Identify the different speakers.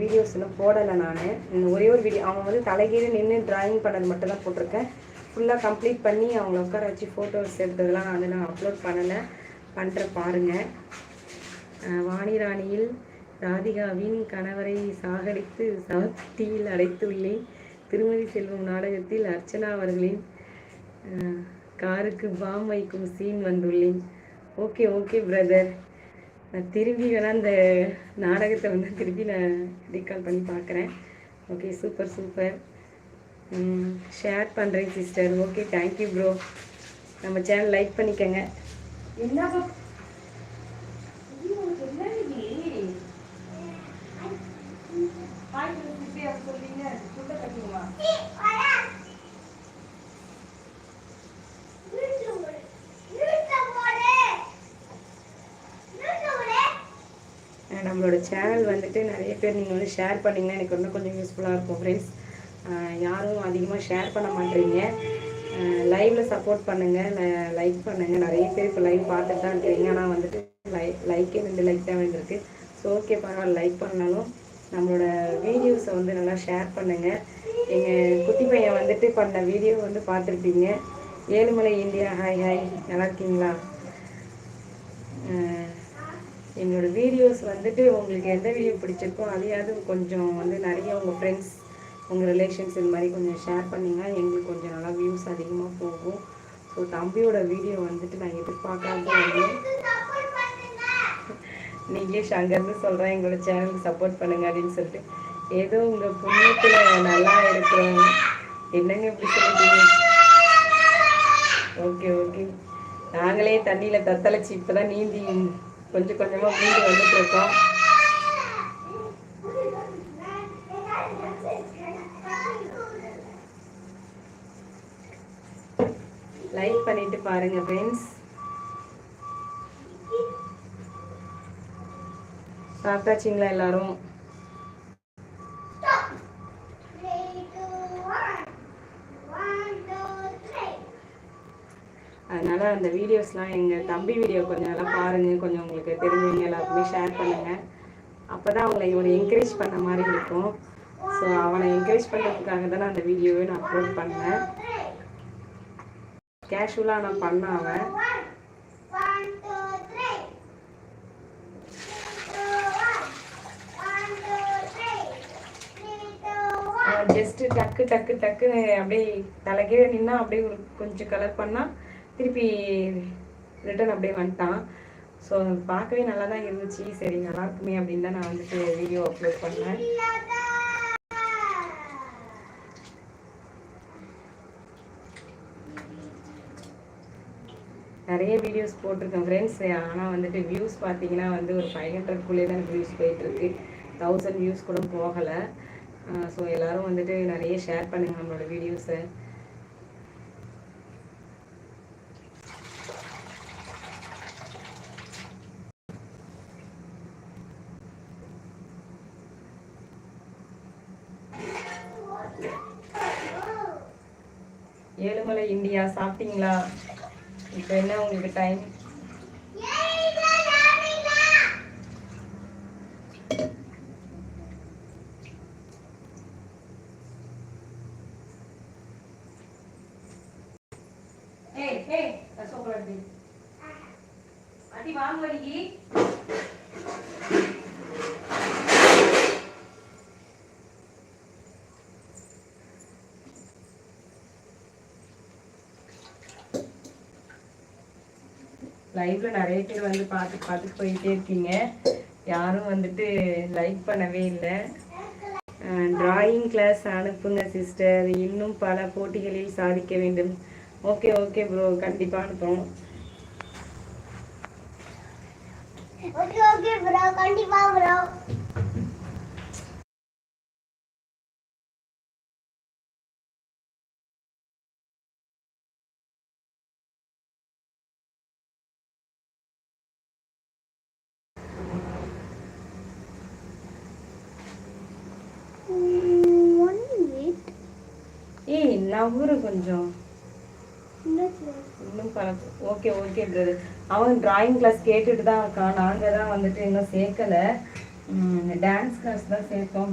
Speaker 1: Videos இன்னும் போடலை. நான் ஒரே ஒரு வீடியோ அவங்க வந்து தலைகீழ நின்று டிராயிங் பண்ணது மட்டும் தான் போட்டிருக்கேன். ஃபுல்லாக கம்ப்ளீட் பண்ணி அவங்கள உட்கார வச்சு ஃபோட்டோஸ் எடுத்ததெல்லாம் நான் அப்லோட் பண்ணலை. பண்ணுறேன் பாருங்கள். வாணிராணியில் ராதிகாவின் கணவரை சாகடித்து சவத்தியில் அடைத்துள்ளேன். திருமதி செல்வம் நாடகத்தில் அர்ச்சனா அவர்களின் காருக்கு பாம் வைக்கும் சீன் வந்துள்ளேன். ஓகே ஓகே பிரதர், நான் திரும்பி வேணால் அந்த நாடகத்தை வந்து திருப்பி நான் ரீகால் பண்ணி பார்க்குறேன். Okay, super super. ஷேர் பண்ணுறேன் சிஸ்டர். Okay, thank you bro. நம்ம சேனல் லைக் பண்ணிக்கோங்க. என்ன நம்மளோட சேனல் வந்துட்டு நிறைய பேர் நீங்கள் வந்து ஷேர் பண்ணிங்கன்னா எனக்கு இன்னும் கொஞ்சம் யூஸ்ஃபுல்லாக இருக்கும் ஃப்ரெண்ட்ஸ். யாரும் அதிகமாக ஷேர் பண்ண மாட்டேறீங்க. லைவில் சப்போர்ட் பண்ணுங்கள், லைக் பண்ணுங்கள். நிறைய பேர் இப்போ லைவ் பார்த்துட்டு தான் இருக்கிறீங்க. ஆனால் வந்துட்டு லைக்கே 2 லைக் தான் வந்துருக்கு. ஸோ ஓகே, பரவாயில்ல. லைக் பண்ணாலும் நம்மளோட வீடியோஸை வந்து நல்லா ஷேர் பண்ணுங்கள். எங்கள் குட்டி பையன் வந்துட்டு பண்ண வீடியோ வந்து பார்த்துருப்பீங்க. ஏழுமலை இந்தியா. ஹாய் ஹாய், நல்லா இருக்கீங்களா? என்னோடய வீடியோஸ் வந்துட்டு உங்களுக்கு எந்த வீடியோ பிடிச்சிருக்கோ அதையாவது கொஞ்சம் வந்து நிறைய உங்கள் ஃப்ரெண்ட்ஸ், உங்கள் ரிலேஷன்ஸ் இது மாதிரி கொஞ்சம் ஷேர் பண்ணிங்கன்னா எங்களுக்கு கொஞ்சம் நல்லா வியூஸ் அதிகமாக போகும். ஸோ தம்பியோட வீடியோ வந்துட்டு நான் எதிர்பார்க்காத வந்து நீங்களே அங்கேருந்து சொல்கிறேன் எங்களோட சேனலுக்கு சப்போர்ட் பண்ணுங்க அப்படின்னு சொல்லிட்டு. ஏதோ உங்கள் புண்ணியத்தில் நல்லா இருக்கிறோம். என்னங்க இப்படி சொல்லிட்டீங்க? Okay okay. நாங்களே தண்ணியில் தத்தளிச்சு இப்போ தான் நீந்தி கொஞ்சம் கொஞ்சமாக மீண்டு வந்துட்டு இருக்கோம். லைக் பண்ணிட்டு பாருங்க ஃப்ரெண்ட்ஸ். சாப்பிட்டாச்சிங்களா எல்லாரும்? அதனால் அந்த வீடியோஸ்லாம் எங்கள் தம்பி வீடியோ கொஞ்சம் நல்லா பாருங்கள். கொஞ்சம் உங்களுக்கு தெரிஞ்சவங்க எல்லாருக்குமே ஷேர் பண்ணுங்கள். அப்போ தான் அவங்கள இவனை என்கரேஜ் பண்ண மாதிரி இருக்கும். ஸோ அவனை என்கரேஜ் பண்ணுறதுக்காக தான் அந்த வீடியோவை நான் அப்லோட் பண்ணேன். கேஷுவலாக நான் பண்ணேன். அவன் ஜஸ்ட்டு டக்கு டக்கு டக்குன்னு அப்படியே தலைகீழ நின்னா அப்படியே ஒரு கொஞ்சம் கலர் பண்ணால் திருப்பி ரிட்டன் அப்படியே வந்துட்டான். ஸோ பார்க்கவே நல்லா தான் இருந்துச்சு. சரி, நல்லா இருக்குமே அப்படின்னு தான் நான் வந்துட்டு வீடியோ அப்லோட் பண்ணேன். நிறைய வீடியோஸ் போட்டிருக்கேன் ஃப்ரெண்ட்ஸ். ஆனால் வந்துட்டு வியூஸ் பார்த்தீங்கன்னா வந்து ஒரு 500க்குள்ளே தான் வியூஸ் போயிட்டுருக்கு. 1000 வியூஸ் கூட போகலை. ஸோ எல்லோரும் வந்துட்டு நிறைய ஷேர் பண்ணுங்கள் நம்மளோட வீடியோஸை. ஏழுமலை இந்தியா, சாப்பிட்டீங்களா? இப்போ என்ன உங்களுக்கு டைம்? அடி வாங்குவடி. லைவ்ல நிறைய பேர் வந்து பார்த்துட்டு போயிட்டே இருக்கீங்க. யாரும் வந்துட்டு லைக் பண்ணவே இல்லை. டிராயிங் கிளாஸ் அனுப்புங்க சிஸ்டர், இன்னும் பல போட்டிகளில் சாதிக்க வேண்டும். ஓகே ஓகே ப்ரோ, கண்டிப்பாக அனுப்புகிறோம். ஓகே ஓகே ப்ரோ, கண்டிப்பாக ப்ரோ. ஏய் நவரு கொஞ்சம் இன்னும் பழக்கம். Okay okay brother. அவன் டிராயிங் கிளாஸ் கேட்டுட்டு தான் இருக்கான். நாங்கள் தான் வந்துட்டு இன்னும் சேர்க்கலை. டான்ஸ் கிளாஸ் தான் சேர்த்தோம்.